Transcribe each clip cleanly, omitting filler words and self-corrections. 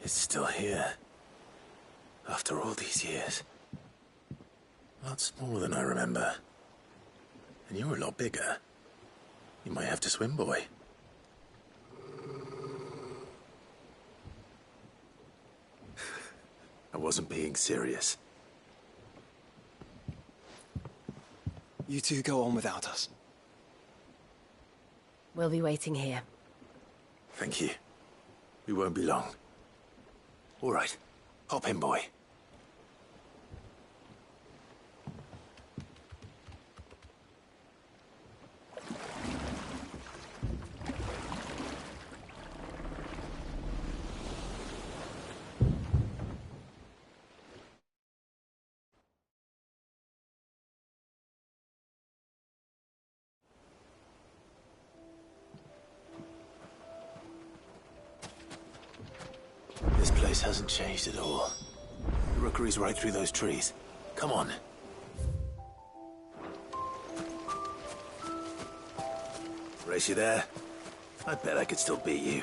It's still here. After all these years. A lot smaller than I remember. And you're a lot bigger. You might have to swim, boy. I wasn't being serious. You two go on without us. We'll be waiting here. Thank you. We won't be long. All right. Hop in, boy. This place hasn't changed at all. The rookery's right through those trees. Come on. Race you there? I bet I could still beat you.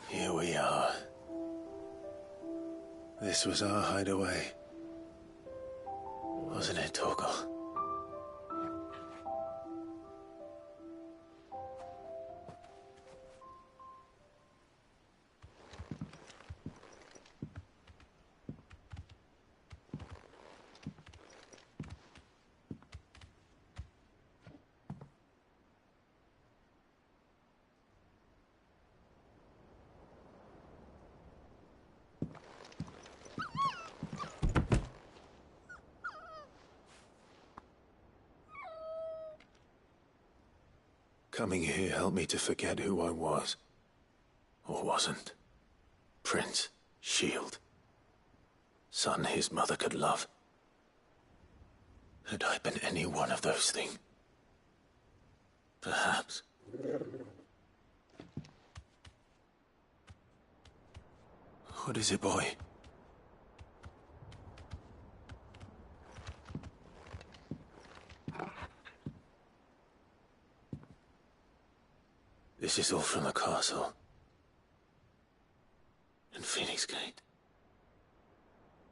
Here we are. This was our hideaway. Wasn't it, Torgal? Coming here helped me to forget who I was. Or wasn't. Prince, shield. Son his mother could love. Had I been any one of those things? Perhaps. What is it, boy? This is all from the castle. And Phoenix Gate.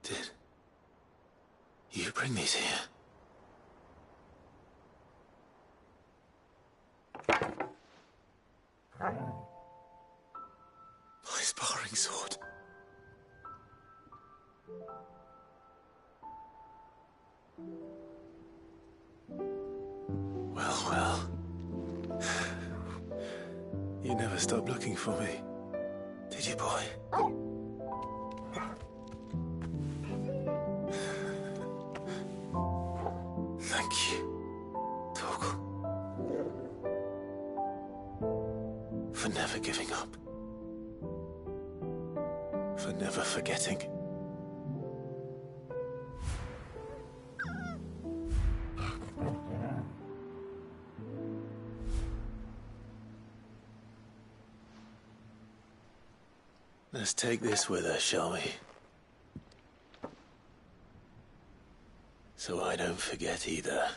Did you bring these here? My sparring sword. Well, well. You never stopped looking for me, did you, boy? Thank you, Torgal. For never giving up. For never forgetting. Let's take this with us, shall we? So I don't forget either.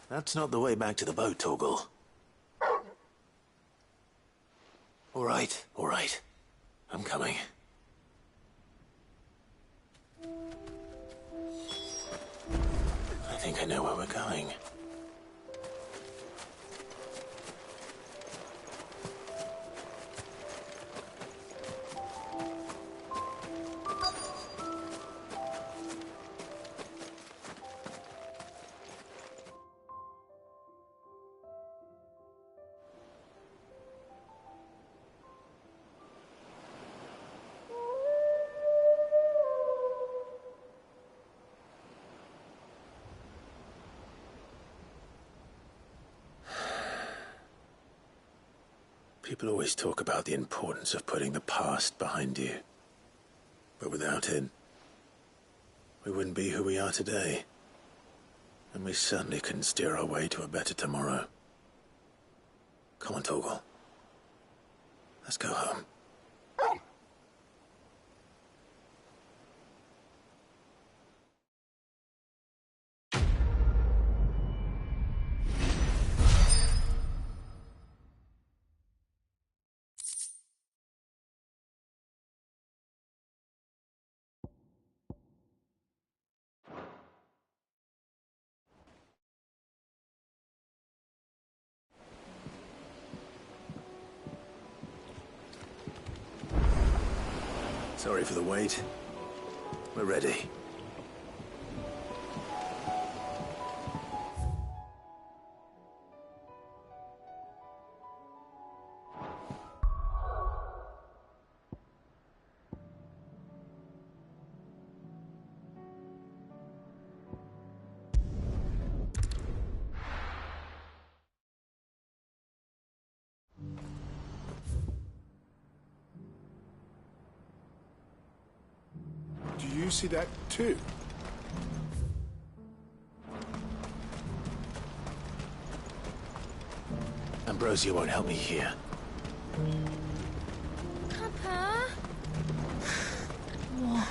That's not the way back to the boat, Torgal. All right. I'm coming. I think I know where we're going. People always talk about the importance of putting the past behind you. But without it, we wouldn't be who we are today. And we certainly couldn't steer our way to a better tomorrow. Come on, Torgal. Let's go home. Sorry for the wait. We're ready. Do you see that too? Ambrosia won't help me here. Papa? What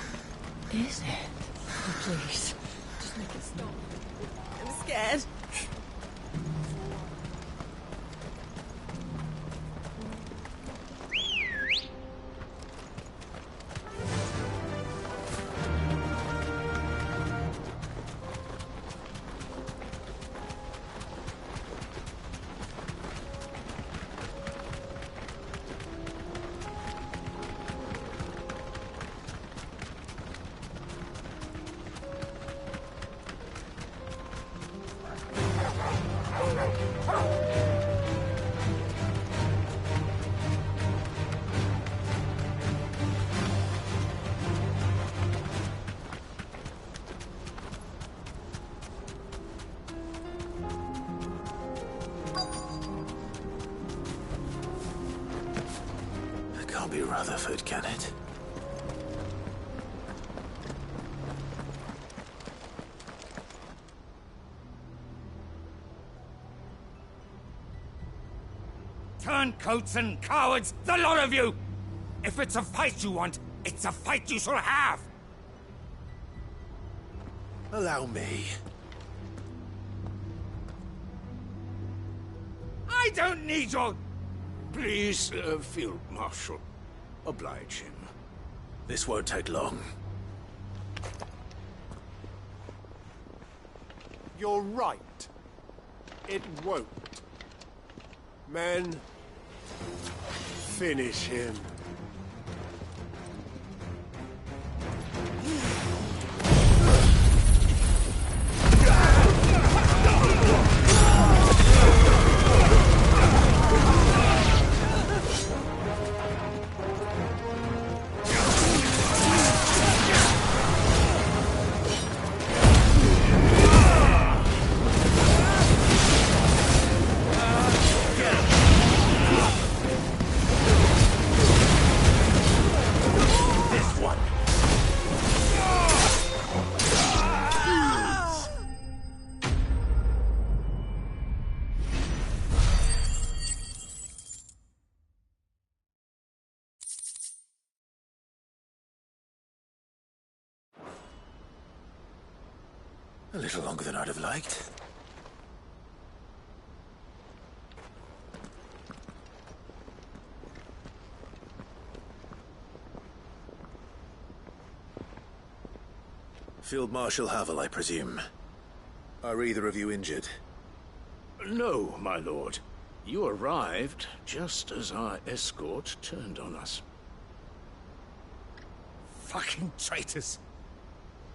is it? Oh, please, just make it stop. I'm scared. Can't be Rutherford, can it? Turncoats and cowards, the lot of you! If it's a fight you want, it's a fight you shall have! Allow me. I don't need your... Please, Field Marshal, oblige him. This won't take long. You're right. It won't. Men, finish him. A little longer than I'd have liked. Field Marshal Havel, I presume. Are either of you injured? No, my lord. You arrived just as our escort turned on us. Fucking traitors.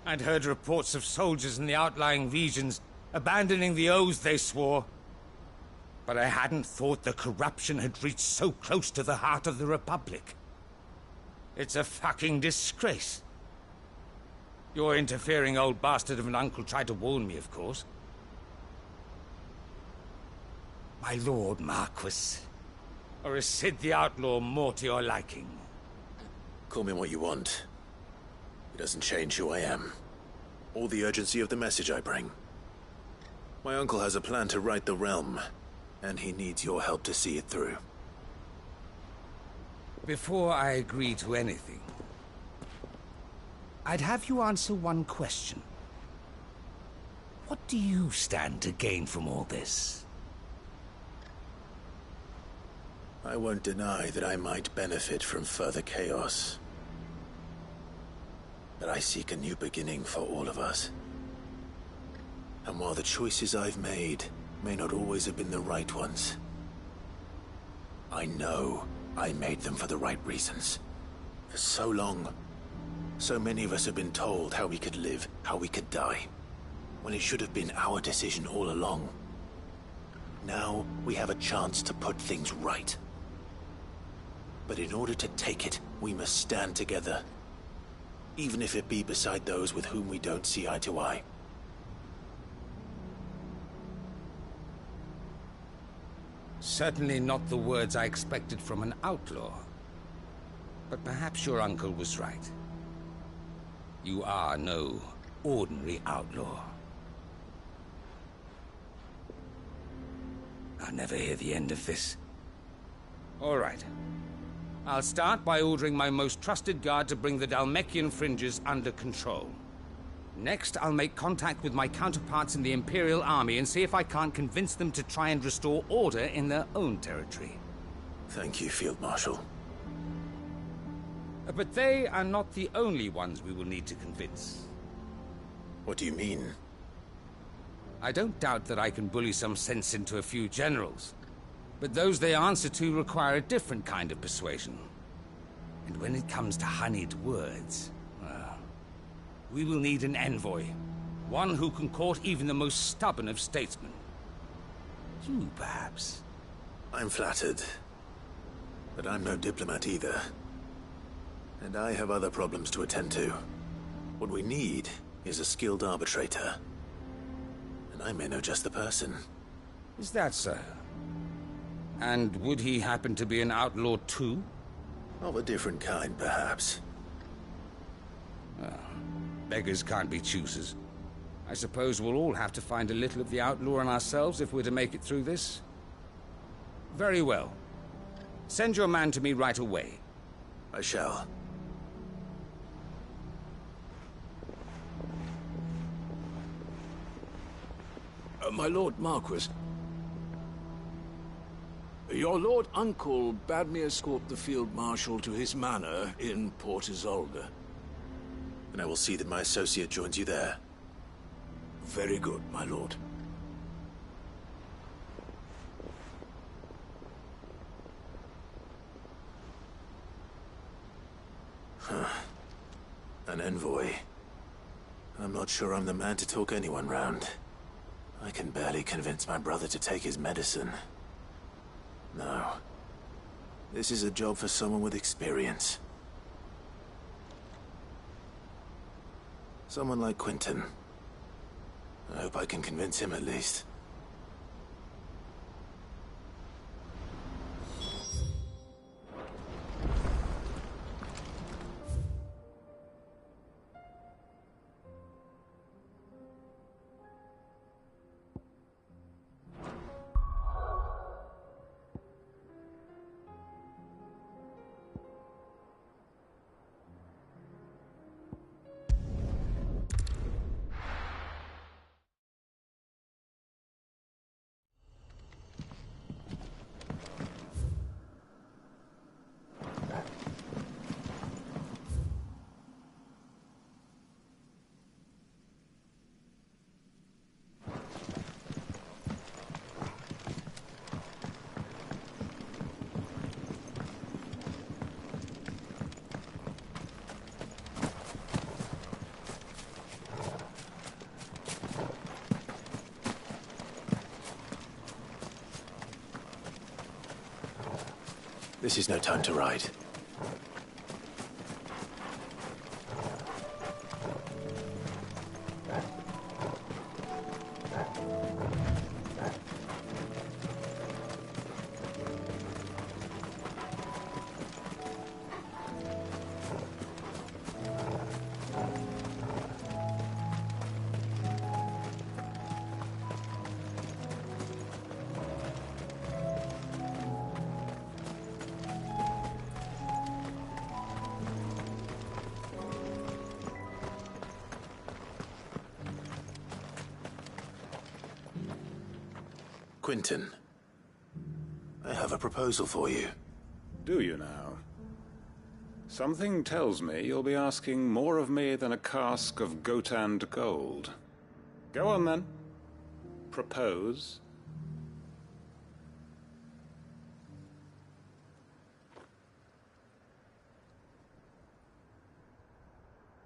I'd heard reports of soldiers in the outlying regions abandoning the oaths they swore. But I hadn't thought the corruption had reached so close to the heart of the Republic. It's a fucking disgrace. Your interfering old bastard of an uncle tried to warn me, of course. My lord Marquis, Or is Sid the Outlaw more to your liking? Call me what you want. It doesn't change who I am, or the urgency of the message I bring. My uncle has a plan to right the realm, and he needs your help to see it through. Before I agree to anything, I'd have you answer one question. What do you stand to gain from all this? I won't deny that I might benefit from further chaos. But I seek a new beginning for all of us. And while the choices I've made may not always have been the right ones, I know I made them for the right reasons. For so long, so many of us have been told how we could live, how we could die, when it should have been our decision all along. Now we have a chance to put things right. But in order to take it, we must stand together. Even if it be beside those with whom we don't see eye to eye. Certainly not the words I expected from an outlaw. But perhaps your uncle was right. You are no ordinary outlaw. I'll never hear the end of this. All right. I'll start by ordering my most trusted guard to bring the Dalmekian fringes under control. Next, I'll make contact with my counterparts in the Imperial Army and see if I can't convince them to try and restore order in their own territory. Thank you, Field Marshal. But they are not the only ones we will need to convince. What do you mean? I don't doubt that I can bully some sense into a few generals. But those they answer to require a different kind of persuasion. And when it comes to honeyed words, well, we will need an envoy. One who can court even the most stubborn of statesmen. You, perhaps? I'm flattered. But I'm no diplomat either. And I have other problems to attend to. What we need is a skilled arbitrator. And I may know just the person. Is that so? And would he happen to be an outlaw too? Of a different kind, perhaps. Beggars can't be choosers. I suppose we'll all have to find a little of the outlaw in ourselves if we're to make it through this. Very well. Send your man to me right away. I shall. My Lord Marquis, your Lord Uncle bade me escort the Field Marshal to his manor in Port Isolde. And I will see that my associate joins you there. Very good, my lord. An envoy. I'm not sure I'm the man to talk anyone round. I can barely convince my brother to take his medicine. No. This is a job for someone with experience. Someone like Quentin. I hope I can convince him at least. This is no time to ride. Quinton, I have a proposal for you. Do you now? Something tells me you'll be asking more of me than a cask of Gotand gold. Go on, then. Propose.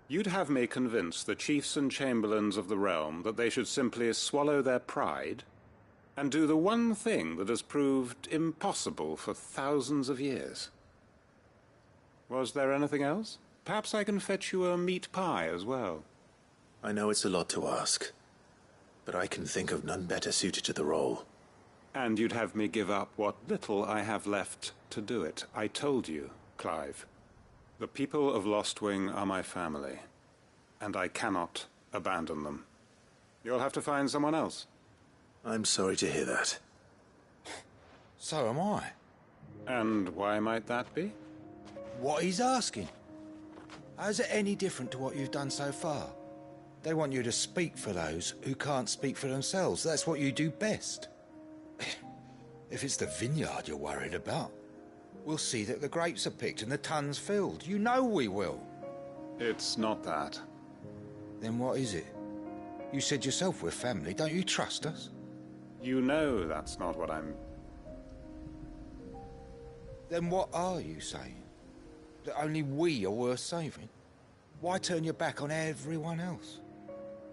You'd have me convince the chiefs and chamberlains of the realm that they should simply swallow their pride and do the one thing that has proved impossible for thousands of years. Was there anything else? Perhaps I can fetch you a meat pie as well. I know it's a lot to ask, but I can think of none better suited to the role. And you'd have me give up what little I have left to do it. I told you, Clive. The people of Lostwing are my family, and I cannot abandon them. You'll have to find someone else. I'm sorry to hear that. So am I. And why might that be? What he's asking. How's it any different to what you've done so far? They want you to speak for those who can't speak for themselves. That's what you do best. If it's the vineyard you're worried about, we'll see that the grapes are picked and the tons filled. You know we will. It's not that. Then what is it? You said yourself we're family. Don't you trust us? You know that's not what I'm... Then what are you saying? That only we are worth saving? Why turn your back on everyone else?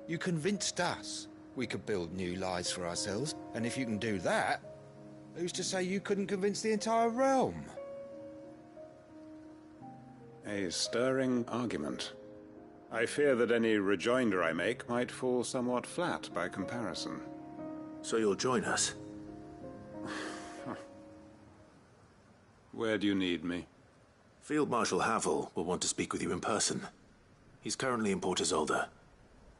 You convinced us we could build new lives for ourselves, and if you can do that, who's to say you couldn't convince the entire realm? A stirring argument. I fear that any rejoinder I make might fall somewhat flat by comparison. So you'll join us? Where do you need me? Field Marshal Havel will want to speak with you in person. He's currently in Port Isolde.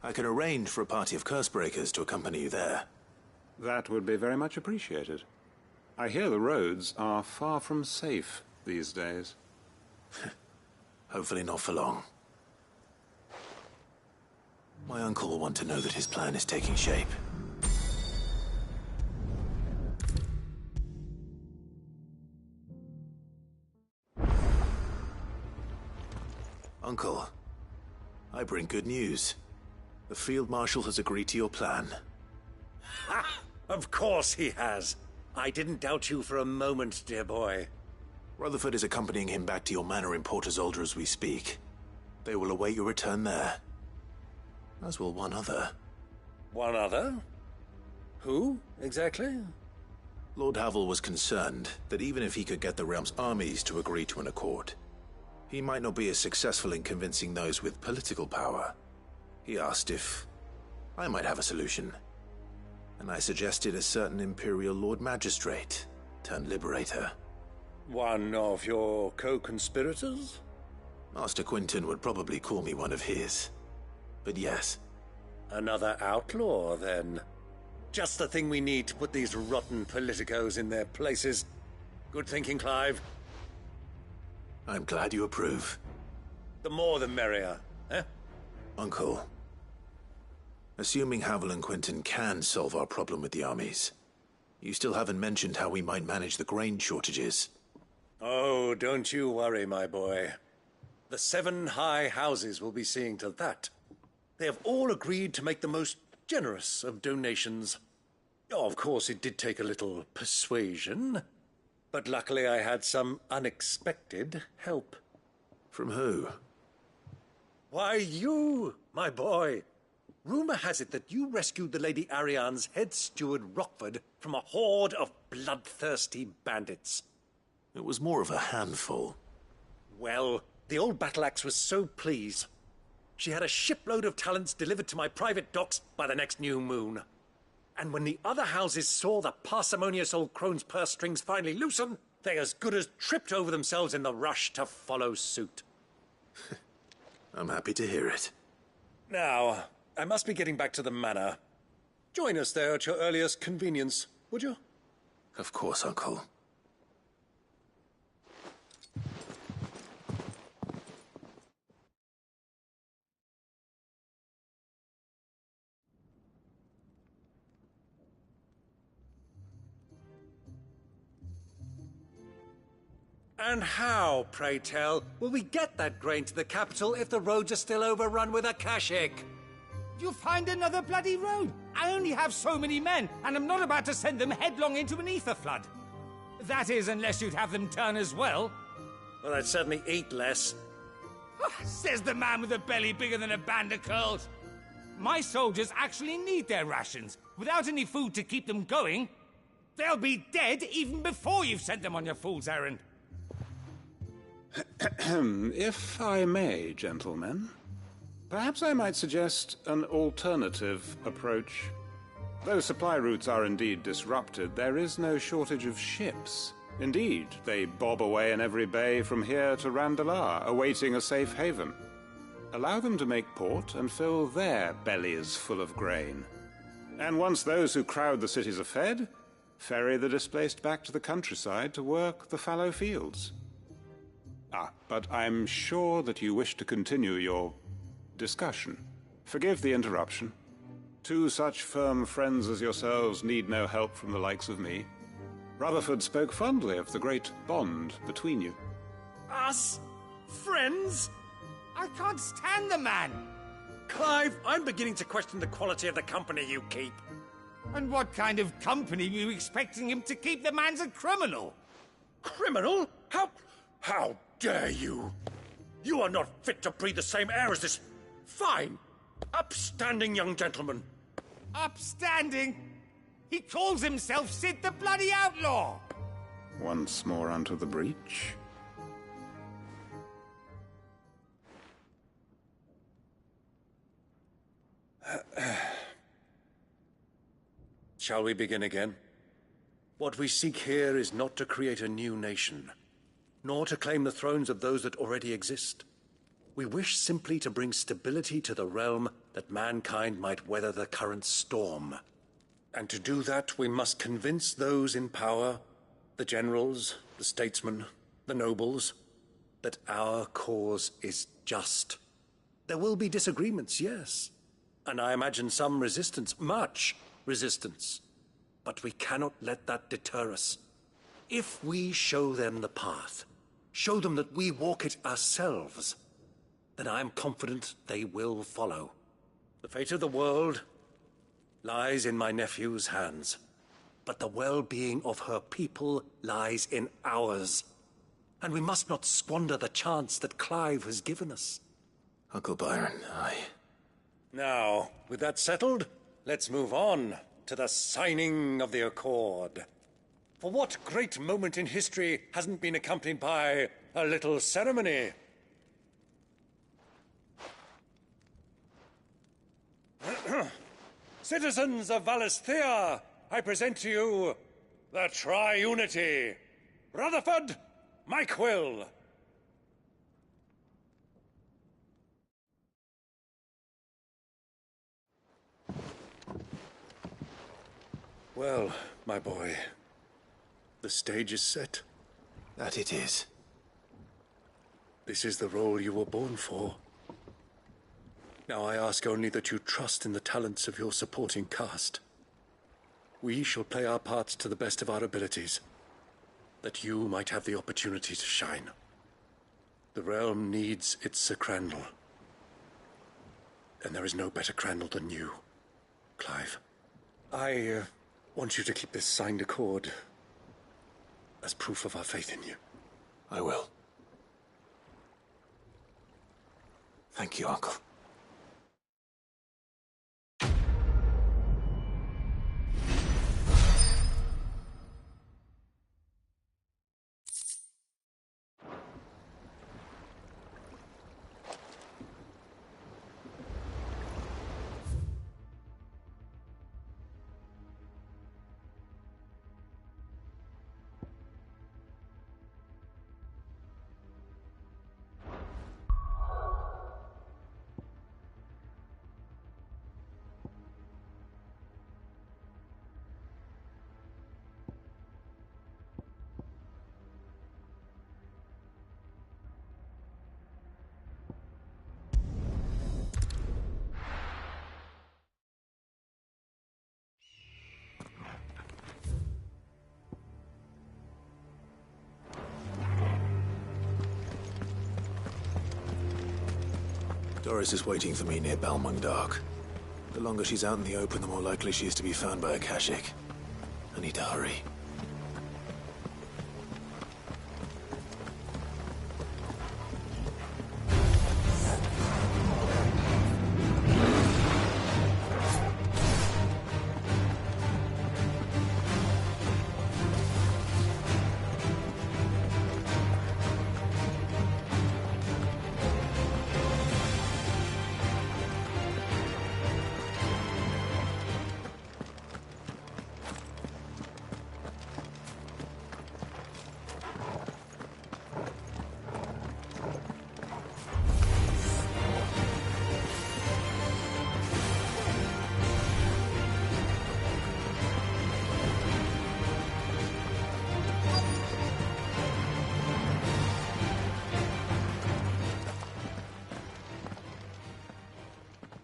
I can arrange for a party of Cursebreakers to accompany you there. That would be very much appreciated. I hear the roads are far from safe these days. Hopefully not for long. My uncle will want to know that his plan is taking shape. Uncle, I bring good news. The Field Marshal has agreed to your plan. Ha! Of course he has. I didn't doubt you for a moment, dear boy. Rutherford is accompanying him back to your manor in Port Isolde as we speak. They will await your return there. As will one other. One other? Who, exactly? Lord Havel was concerned that even if he could get the realm's armies to agree to an accord, he might not be as successful in convincing those with political power. He asked if I might have a solution, and I suggested a certain Imperial Lord Magistrate turned Liberator. One of your co-conspirators? Master Quinton would probably call me one of his. But yes. Another outlaw, then. Just the thing we need to put these rotten politicos in their places. Good thinking, Clive. I'm glad you approve. The more the merrier, eh? Uncle, assuming Havel and Quinton can solve our problem with the armies, you still haven't mentioned how we might manage the grain shortages. Oh, don't you worry, my boy. The 7 high houses will be seeing to that. They have all agreed to make the most generous of donations. Oh, of course, it did take a little persuasion, but luckily I had some unexpected help. From who? Why, you, my boy. Rumor has it that you rescued the Lady Ariane's head steward Rockford from a horde of bloodthirsty bandits. It was more of a handful. Well, the old battle-axe was so pleased. She had a shipload of talents delivered to my private docks by the next new moon. And when the other houses saw the parsimonious old crone's purse strings finally loosen, they as good as tripped over themselves in the rush to follow suit. I'm happy to hear it. Now, I must be getting back to the manor. Join us there at your earliest convenience, would you? Of course, Uncle. And how, pray tell, will we get that grain to the capital if the roads are still overrun with Akashic? You'll find another bloody road. I only have so many men, and I'm not about to send them headlong into an ether flood. That is, unless you'd have them turn as well. Well, I'd certainly eat less. Says the man with a belly bigger than a band of curls. My soldiers actually need their rations. Without any food to keep them going, they'll be dead even before you've sent them on your fool's errand. If I may, gentlemen, perhaps I might suggest an alternative approach. Though supply routes are indeed disrupted, there is no shortage of ships. Indeed, they bob away in every bay from here to Randalar, awaiting a safe haven. Allow them to make port and fill their bellies full of grain. And once those who crowd the cities are fed, ferry the displaced back to the countryside to work the fallow fields. But I'm sure that you wish to continue your discussion. Forgive the interruption. Two such firm friends as yourselves need no help from the likes of me. Rutherford spoke fondly of the great bond between you. Us? Friends? I can't stand the man. Clive, I'm beginning to question the quality of the company you keep. And what kind of company were you expecting him to keep? The man's a criminal. Criminal? How dare you? You are not fit to breathe the same air as this fine, upstanding young gentleman. Upstanding? He calls himself Sid the bloody outlaw. Once more onto the breach. Shall we begin again? What we seek here is not to create a new nation, nor to claim the thrones of those that already exist. We wish simply to bring stability to the realm that mankind might weather the current storm. And to do that, we must convince those in power, the generals, the statesmen, the nobles, that our cause is just. There will be disagreements, yes, and I imagine some resistance, much resistance. But we cannot let that deter us. If we show them the path, show them that we walk it ourselves, then I am confident they will follow. The fate of the world lies in my nephew's hands, but the well-being of her people lies in ours. And we must not squander the chance that Clive has given us. Uncle Byron, Now, with that settled, let's move on to the signing of the Accord. For what great moment in history hasn't been accompanied by a little ceremony? Citizens of Valisthea, I present to you the Tri-Unity. Rutherford, Mike Will. Well, my boy, the stage is set. that it is. This is the role you were born for. Now I ask only that you trust in the talents of your supporting cast. We shall play our parts to the best of our abilities, that you might have the opportunity to shine. The realm needs its Sir Crandall. And there is no better Crandall than you, Clive. I want you to keep this signed accord as proof of our faith in you. I will. Thank you, Uncle. Doris is waiting for me near Balmung Dock. The longer she's out in the open, the more likely she is to be found by a Kashik. I need to hurry.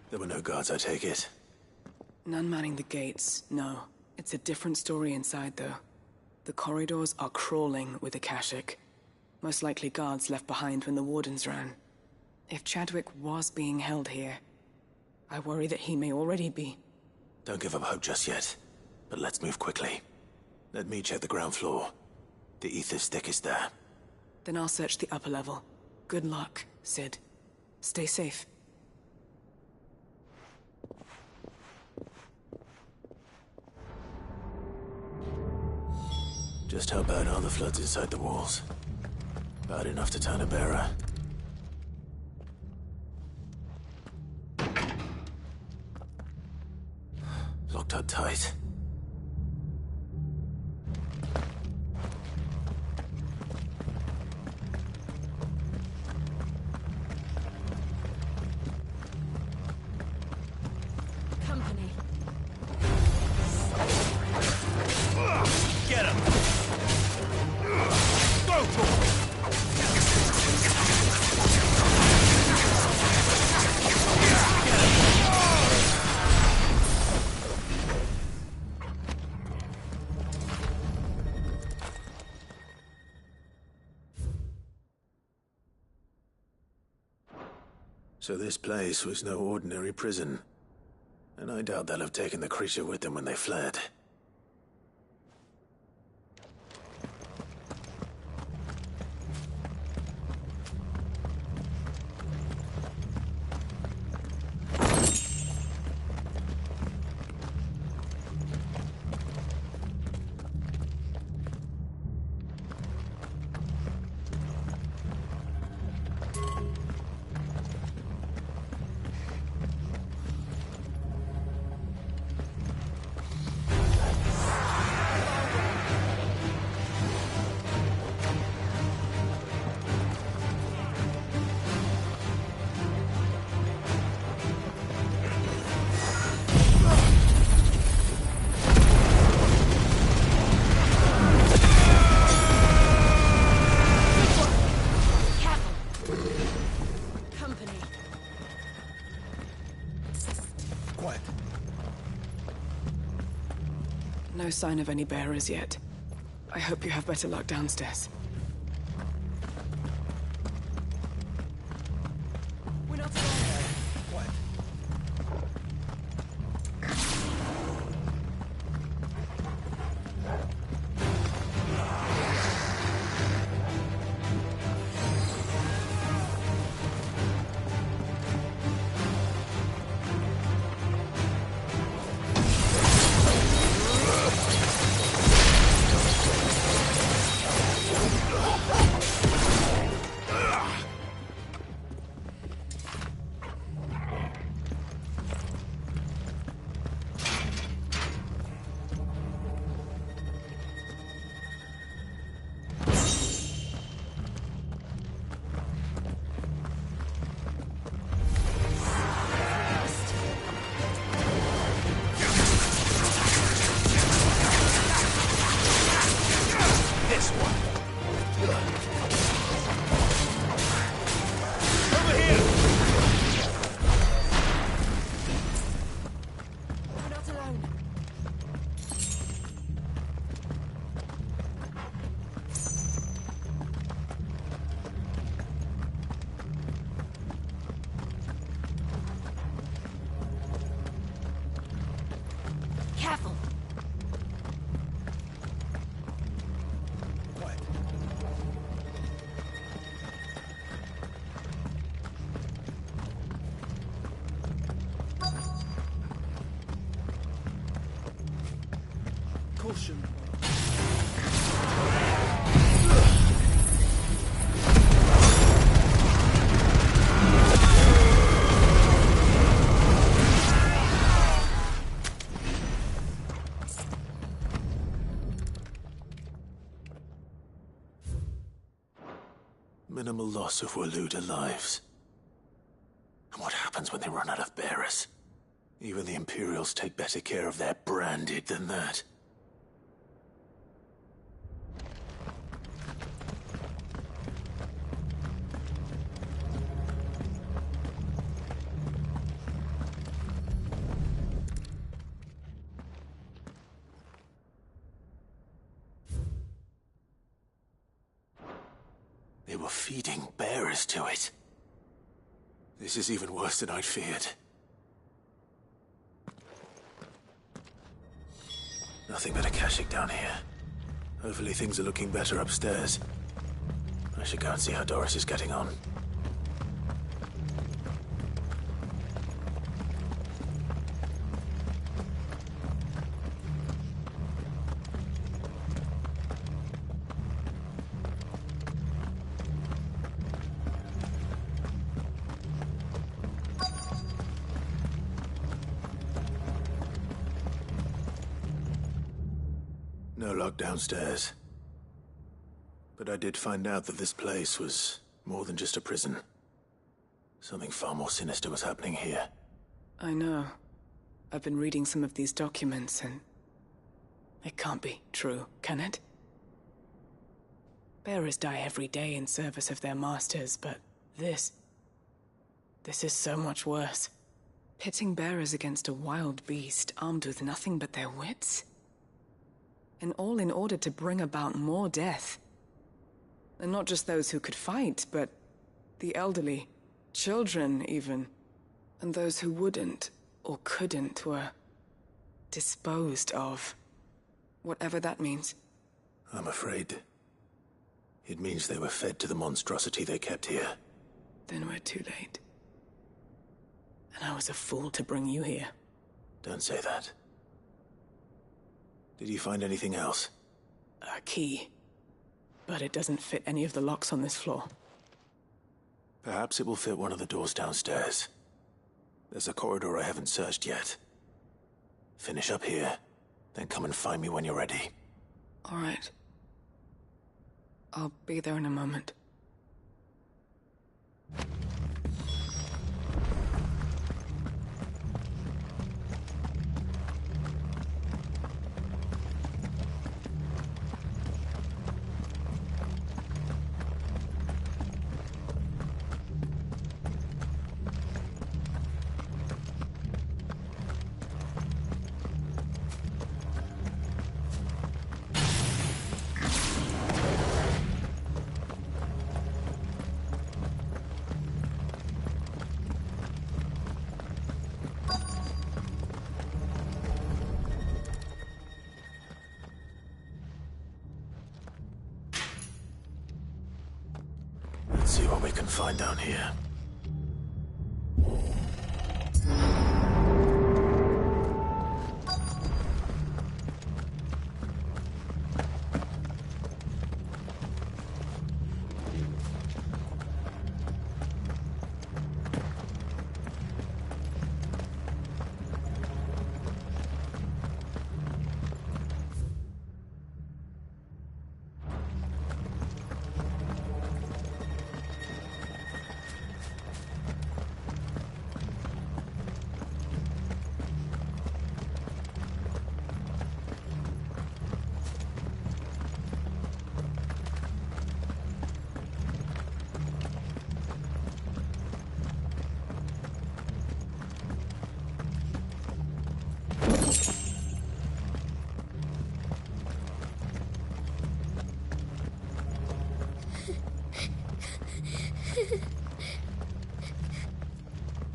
There were no guards, I take it. None manning the gates, no. It's a different story inside, though. The corridors are crawling with Akashic. Most likely guards left behind when the Wardens ran. If Chadwick was being held here, I worry that he may already be. Don't give up hope just yet, but let's move quickly. Let me check the ground floor. The ether stick is there. Then I'll search the upper level. Good luck, Sid. Stay safe. Just how bad are the floods inside the walls? Bad enough to turn a bearer. Locked up tight. Company. Get him! So this place was no ordinary prison. And I doubt they'll have taken the creature with them when they fled. No sign of any bearers yet. I hope you have better luck downstairs. We're not alone. Quiet. Minimal loss of Waluda lives. And what happens when they run out of bearers? Even the Imperials take better care of their branded than that. They were feeding bearers to it. This is even worse than I'd feared. Nothing but a Kashyyyk down here. Hopefully things are looking better upstairs. I should go and see how Doris is getting on. No lock downstairs. But I did find out that this place was more than just a prison. Something far more sinister was happening here. I know. I've been reading some of these documents and... it can't be true, can it? Bearers die every day in service of their masters, but this is so much worse. Pitting bearers against a wild beast armed with nothing but their wits? And all in order to bring about more death. And not just those who could fight, but the elderly, children even. And those who wouldn't or couldn't were disposed of. Whatever that means. I'm afraid it means they were fed to the monstrosity they kept here. Then we're too late. And I was a fool to bring you here. Don't say that. Did you find anything else? A key. But it doesn't fit any of the locks on this floor. Perhaps it will fit one of the doors downstairs. There's a corridor I haven't searched yet. Finish up here, then come and find me when you're ready. All right. I'll be there in a moment. Let's see what we can find down here.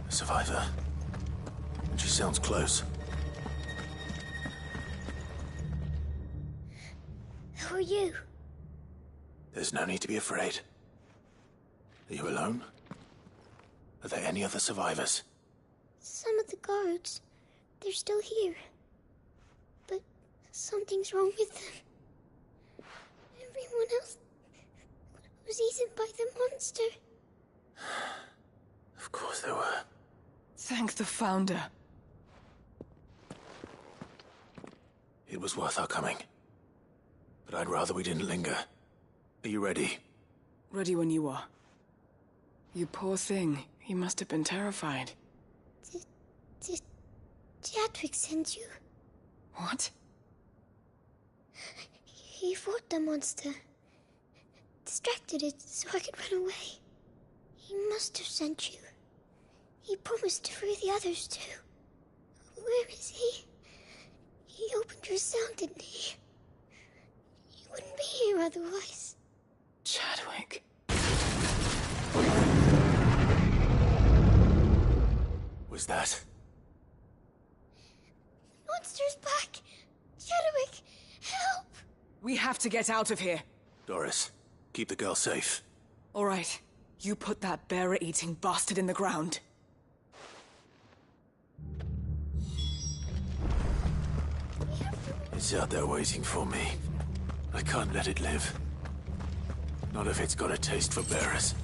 Survivor. And she sounds close. Who are you? There's no need to be afraid. Are you alone? Are there any other survivors? Some of the guards. They're still here. But something's wrong with them. Everyone else was eaten by the monster. Of course there were. Thank the Founder. It was worth our coming. But I'd rather we didn't linger. Are you ready? Ready when you are. You poor thing. He must have been terrified. Did Chadwick send you? What? He fought the monster. Distracted it so I could run away. He must have sent you. He promised to free the others too. Where is he? He opened your cell, didn't he? You wouldn't be here otherwise. Chadwick. Was that? Monster's back! Chadwick, help! We have to get out of here. Doris, keep the girl safe. All right. You put that bearer-eating bastard in the ground. It's out there waiting for me. I can't let it live. Not if it's got a taste for bearers.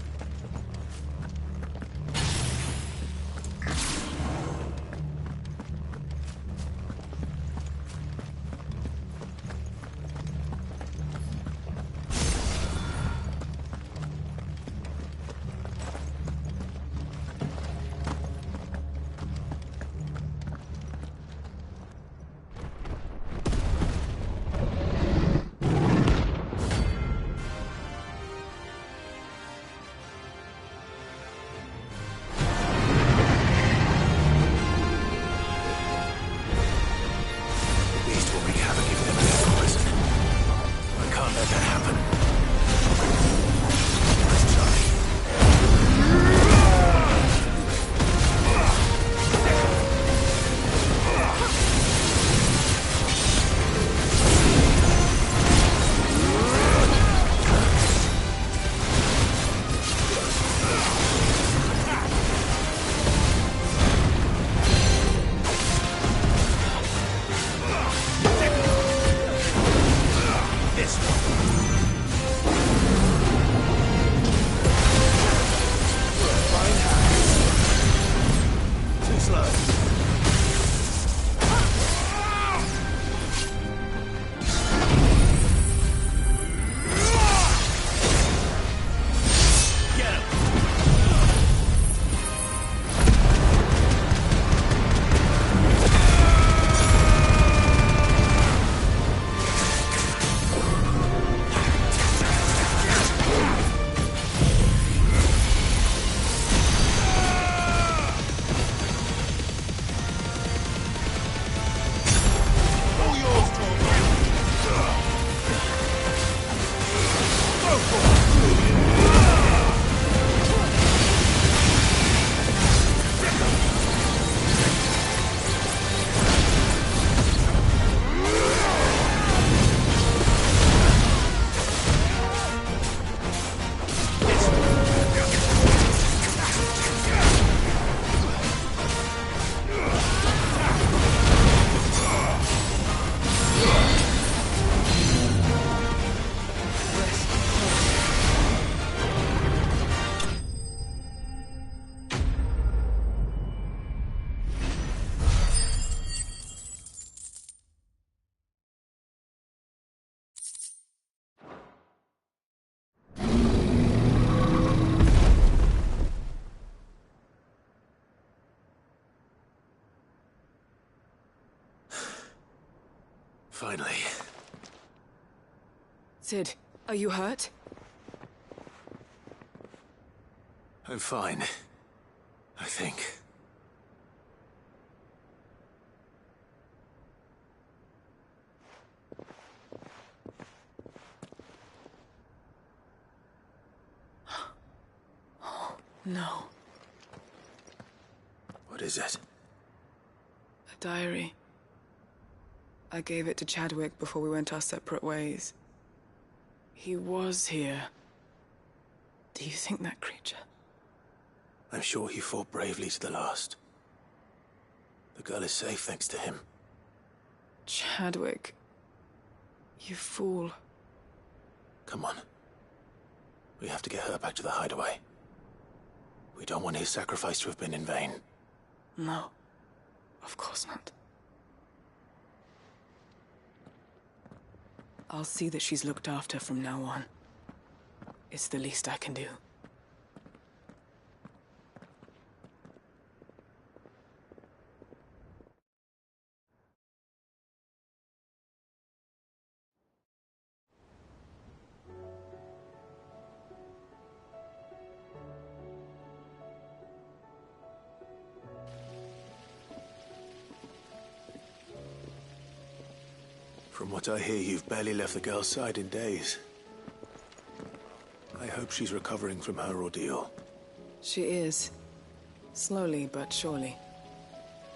Finally. Sid, are you hurt? I'm fine. I think. Oh, no. What is it? A diary. I gave it to Chadwick before we went our separate ways. He was here. Do you think that creature? I'm sure he fought bravely to the last. The girl is safe thanks to him. Chadwick. You fool. Come on. We have to get her back to the hideaway. We don't want his sacrifice to have been in vain. No. Of course not. I'll see that she's looked after from now on. It's the least I can do. From what I hear, you've barely left the girl's side in days. I hope she's recovering from her ordeal. She is. Slowly but surely.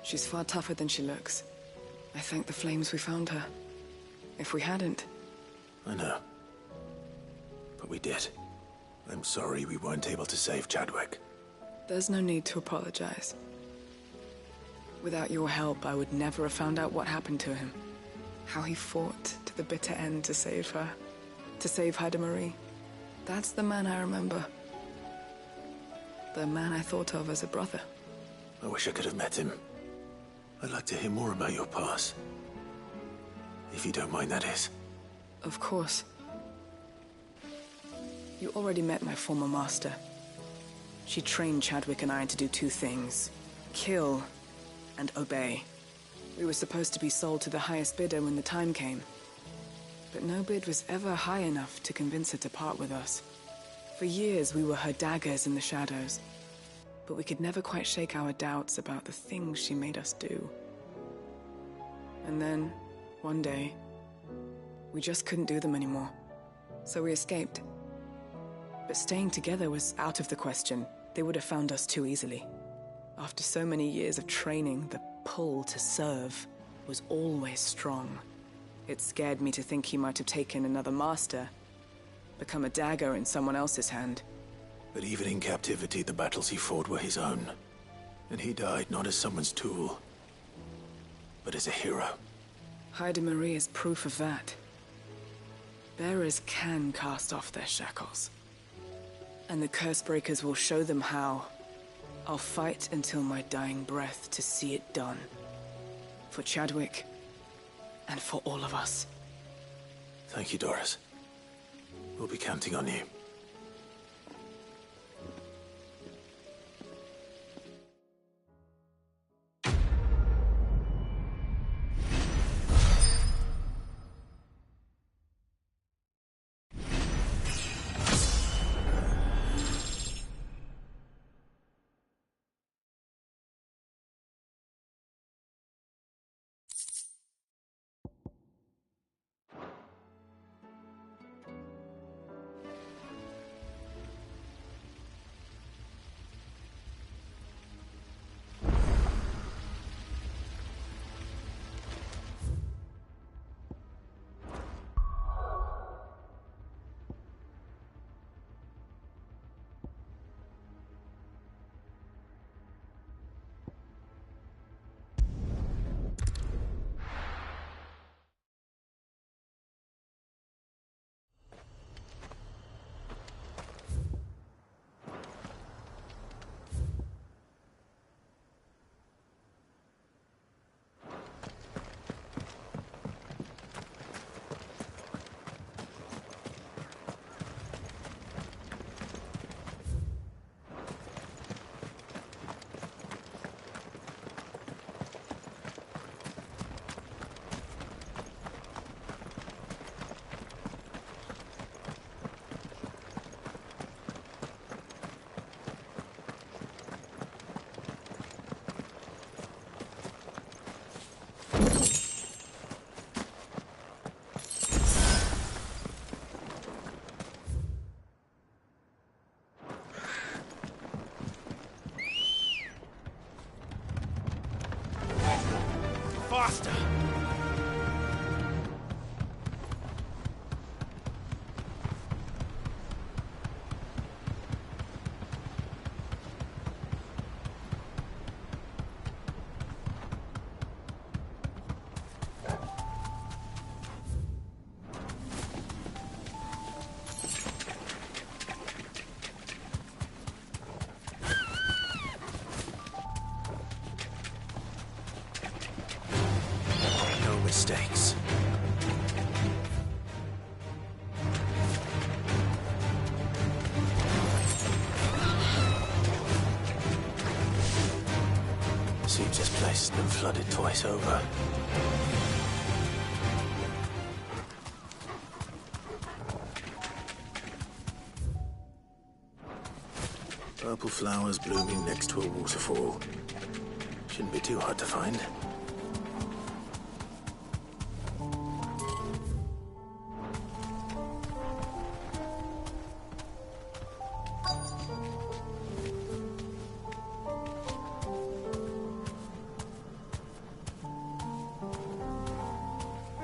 She's far tougher than she looks. I thank the flames we found her. If we hadn't... I know. But we did. I'm sorry we weren't able to save Chadwick. There's no need to apologize. Without your help, I would never have found out what happened to him. How he fought to the bitter end to save her. To save Haida Marie. That's the man I remember. The man I thought of as a brother. I wish I could have met him. I'd like to hear more about your past. If you don't mind, that is. Of course. You already met my former master. She trained Chadwick and I to do two things. Kill and obey. We were supposed to be sold to the highest bidder when the time came. But no bid was ever high enough to convince her to part with us. For years, we were her daggers in the shadows. But we could never quite shake our doubts about the things she made us do. And then, one day, we just couldn't do them anymore. So we escaped. But staying together was out of the question. They would have found us too easily. After so many years of training, the pull to serve was always strong. It scared me to think he might have taken another master, become a dagger in someone else's hand. But even in captivity, the battles he fought were his own. And he died not as someone's tool, but as a hero. Haida Marie is proof of that. Bearers can cast off their shackles. And the curse breakers will show them how. I'll fight until my dying breath to see it done. For Chadwick, and for all of us. Thank you, Doris. We'll be counting on you. place has been flooded twice over. Purple flowers blooming next to a waterfall. Shouldn't be too hard to find.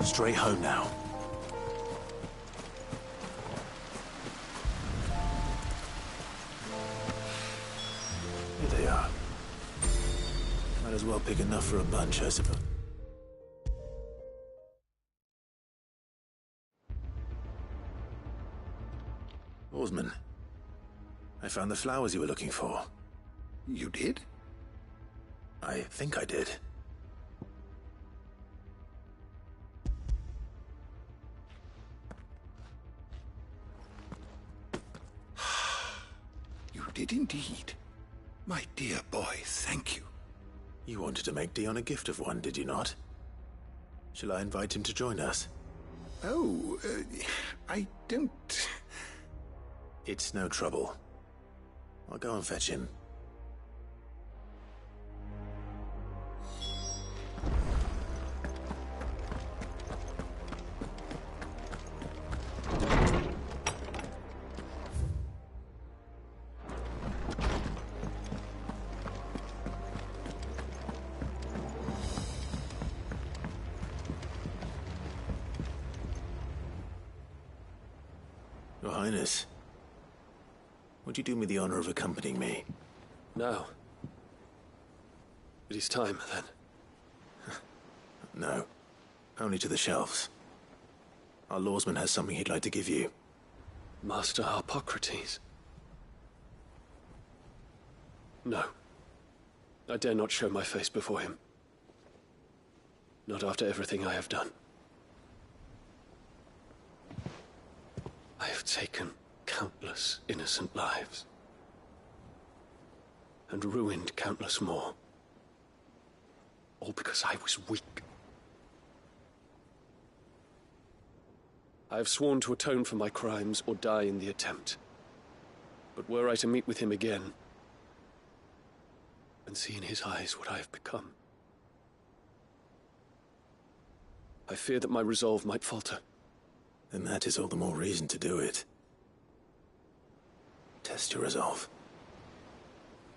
Straight home now. Here they are. Might as well pick enough for a bunch, I suppose. Oarsman, I found the flowers you were looking for. You did? I think I did. You did indeed. My dear boy, thank you. You wanted to make Dion a gift of one, did you not? Shall I invite him to join us? Oh, I don't... It's no trouble. I'll go and fetch him. Your Highness, would you do me the honor of accompanying me? No. It is time, then. No. Only to the shelves. Our lawsman has something he'd like to give you. Master Harpocrates. No. I dare not show my face before him. Not after everything I have done. I have taken countless innocent lives. And ruined countless more. All because I was weak. I have sworn to atone for my crimes or die in the attempt. But were I to meet with him again, and see in his eyes what I have become, I fear that my resolve might falter. Then that is all the more reason to do it. Test your resolve.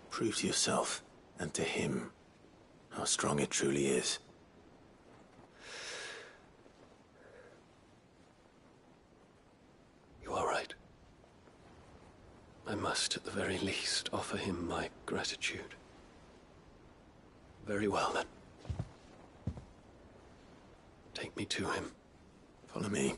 Prove to yourself, and to him, how strong it truly is. You are right. I must, at the very least, offer him my gratitude. Very well, then. Take me to him. Follow me.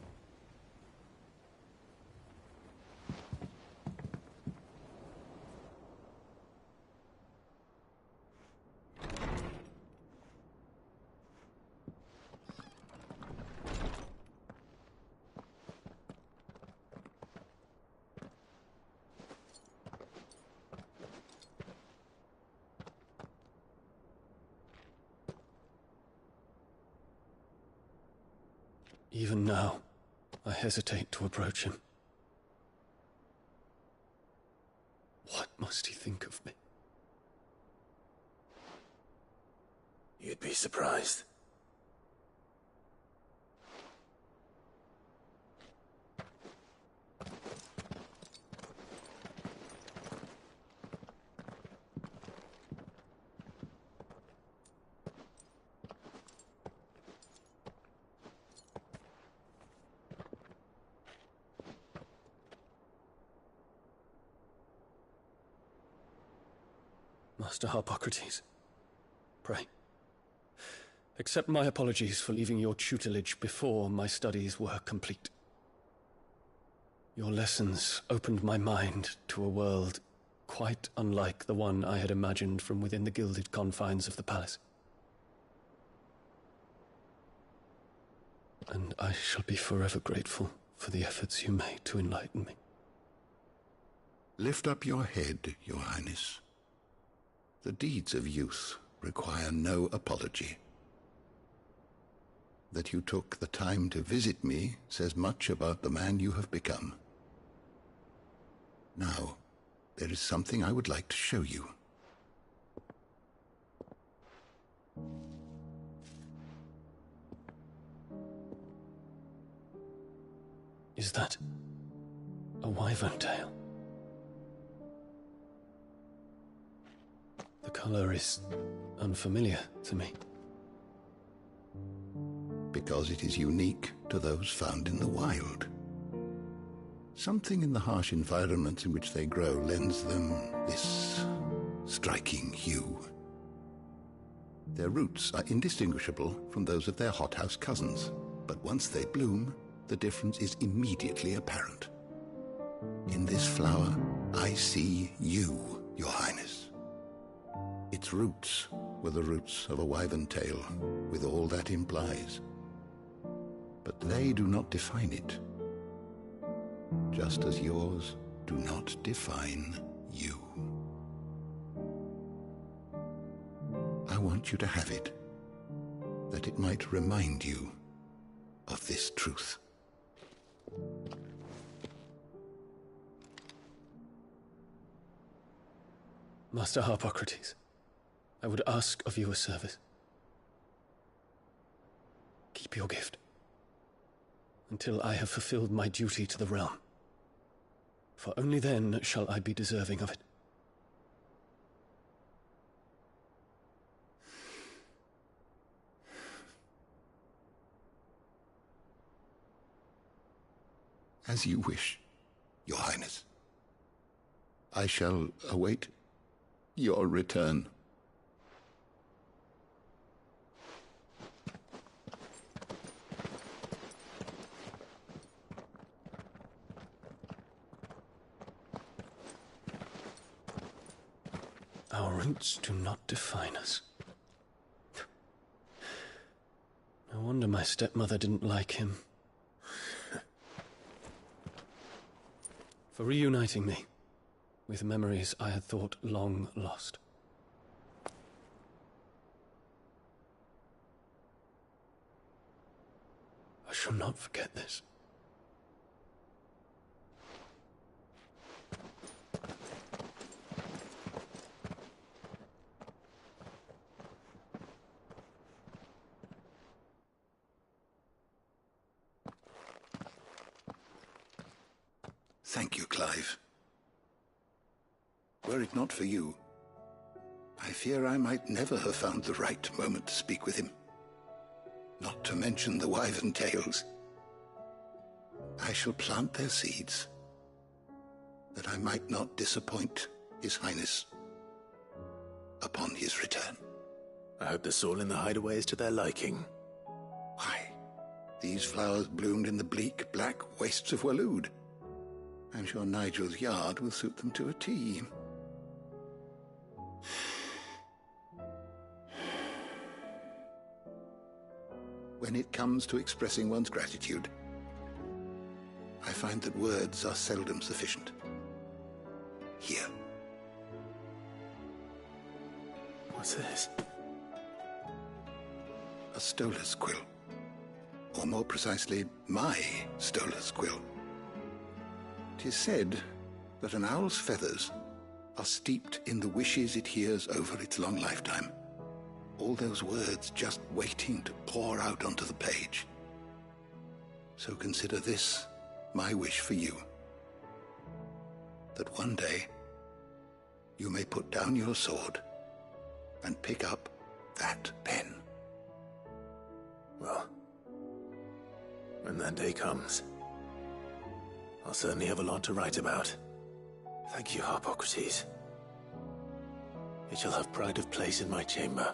Even now, I hesitate to approach him. What must he think of me? You'd be surprised. Master Harpocrates, pray, accept my apologies for leaving your tutelage before my studies were complete. Your lessons opened my mind to a world quite unlike the one I had imagined from within the gilded confines of the palace. And I shall be forever grateful for the efforts you made to enlighten me. Lift up your head, Your Highness. The deeds of youth require no apology. That you took the time to visit me says much about the man you have become. Now, there is something I would like to show you. Is that a wyvern tail? The color is unfamiliar to me. Because it is unique to those found in the wild. Something in the harsh environments in which they grow lends them this striking hue. Their roots are indistinguishable from those of their hothouse cousins, but once they bloom, the difference is immediately apparent. In this flower, I see you, Your Highness. Its roots were the roots of a wyvern tail, with all that implies. But they do not define it, just as yours do not define you. I want you to have it, that it might remind you of this truth. Master Harpocrates, I would ask of you a service. Keep your gift until I have fulfilled my duty to the realm, for only then shall I be deserving of it. As you wish, Your Highness. I shall await your return. Our roots do not define us. No wonder my stepmother didn't like him. For reuniting me with memories I had thought long lost. I shall not forget this. Thank you, Clive. Were it not for you, I fear I might never have found the right moment to speak with him. Not to mention the wyvern tales. I shall plant their seeds, that I might not disappoint His Highness upon his return. I hope the soil in the hideaway is to their liking. Why, these flowers bloomed in the bleak, black wastes of Waloed. I'm sure Nigel's yard will suit them to a T. When it comes to expressing one's gratitude, I find that words are seldom sufficient. Here. What's this? A stolas quill. Or more precisely, my stolas quill. 'Tis said that an owl's feathers are steeped in the wishes it hears over its long lifetime. All those words just waiting to pour out onto the page. So consider this my wish for you. That one day you may put down your sword and pick up that pen. Well, when that day comes, I'll certainly have a lot to write about. Thank you, Harpocrates. It shall have pride of place in my chamber.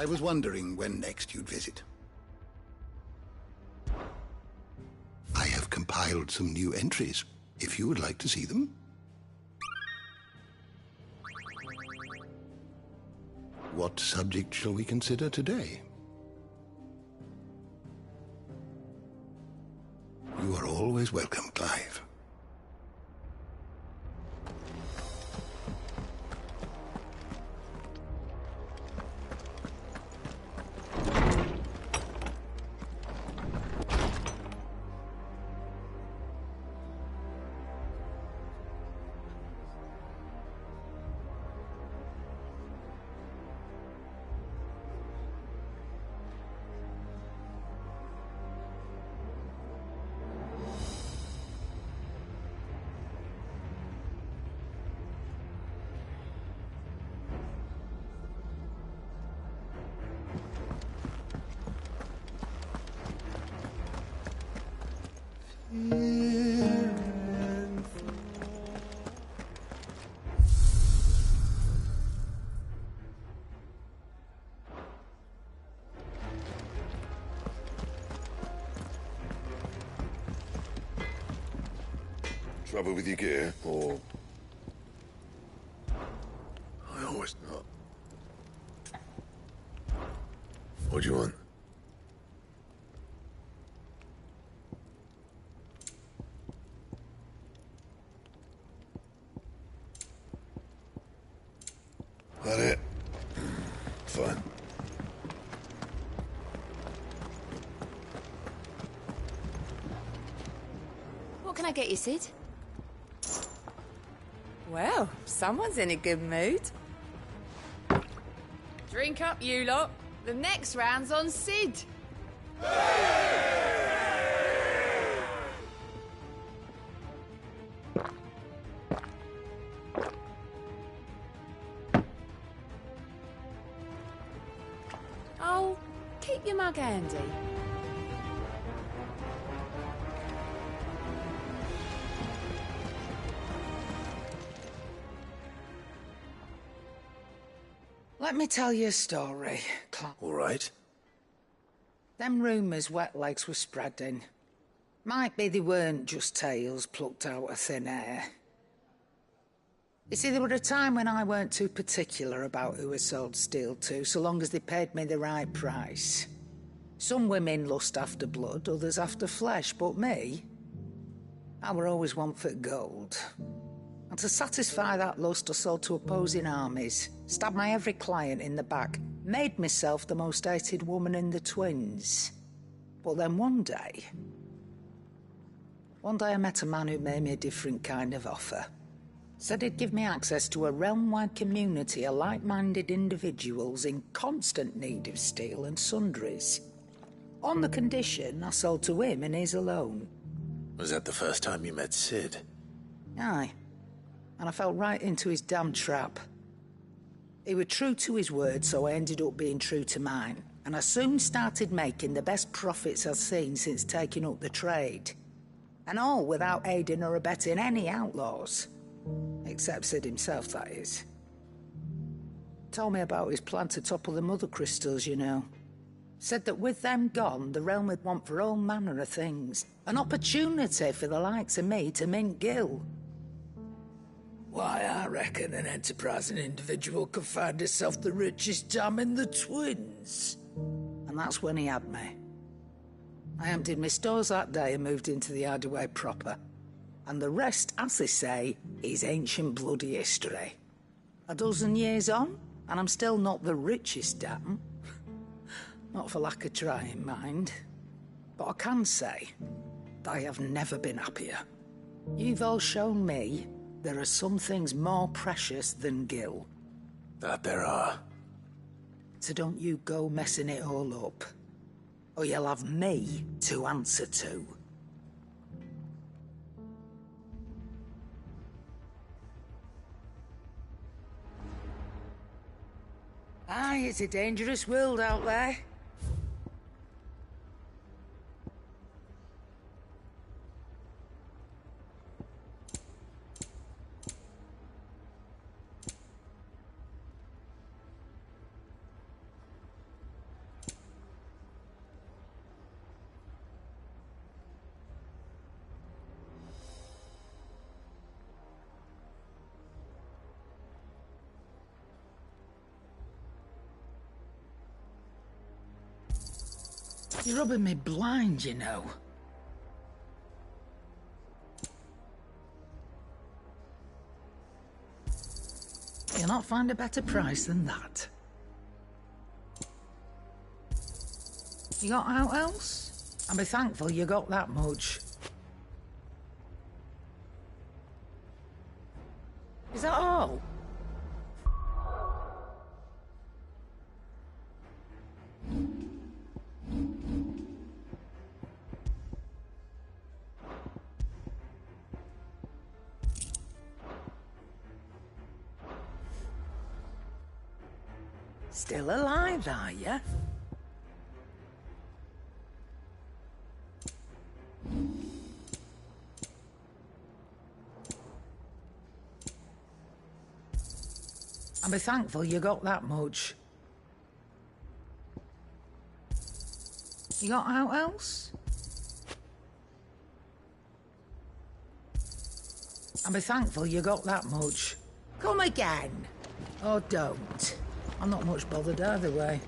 I was wondering when next you'd visit. I have compiled some new entries, if you would like to see them. What subject shall we consider today? You are always welcome, Clive. Trouble with your gear, or... I always not. What do you want? That it? Fine. What can I get you, Sid? Well, someone's in a good mood. Drink up, you lot. The next round's on Sid. Oh, keep your mug handy. Let me tell you a story, Clark. All right. Them rumours wet legs were spreading. Might be they weren't just tales plucked out of thin air. You see, there were a time when I weren't too particular about who I sold steel to, so long as they paid me the right price. Some women lust after blood, others after flesh, but me, I were always one for gold. And to satisfy that lust, I sold to opposing armies, stabbed my every client in the back, made myself the most hated woman in the twins. But then one day I met a man who made me a different kind of offer. Said he'd give me access to a realm-wide community of like-minded individuals in constant need of steel and sundries. On the condition I sold to him and his alone. Was that the first time you met Sid? Aye. And I fell right into his damn trap. He was true to his word, so I ended up being true to mine. And I soon started making the best profits I've seen since taking up the trade. And all without aiding or abetting any outlaws. Except Sid himself, that is. Told me about his plan to topple the mother crystals, you know. Said that with them gone, the realm would want for all manner of things. An opportunity for the likes of me to mint Gil. Why, I reckon an enterprising individual could find himself the richest dam in the twins. And that's when he had me. I emptied my stores that day and moved into the hideaway proper. And the rest, as they say, is ancient bloody history. A dozen years on, and I'm still not the richest dam. Not for lack of trying, mind. But I can say that I have never been happier. You've all shown me there are some things more precious than Gil. That there are. So don't you go messing it all up, or you'll have me to answer to. Aye, it's a dangerous world out there. You're rubbing me blind, you know. You'll not find a better price than that. You got out else? And be thankful you got that much. Is that all? Still alive, are you? And be thankful you got that much. You got out else? And be thankful you got that much. Come again. Or don't. I'm not much bothered either way.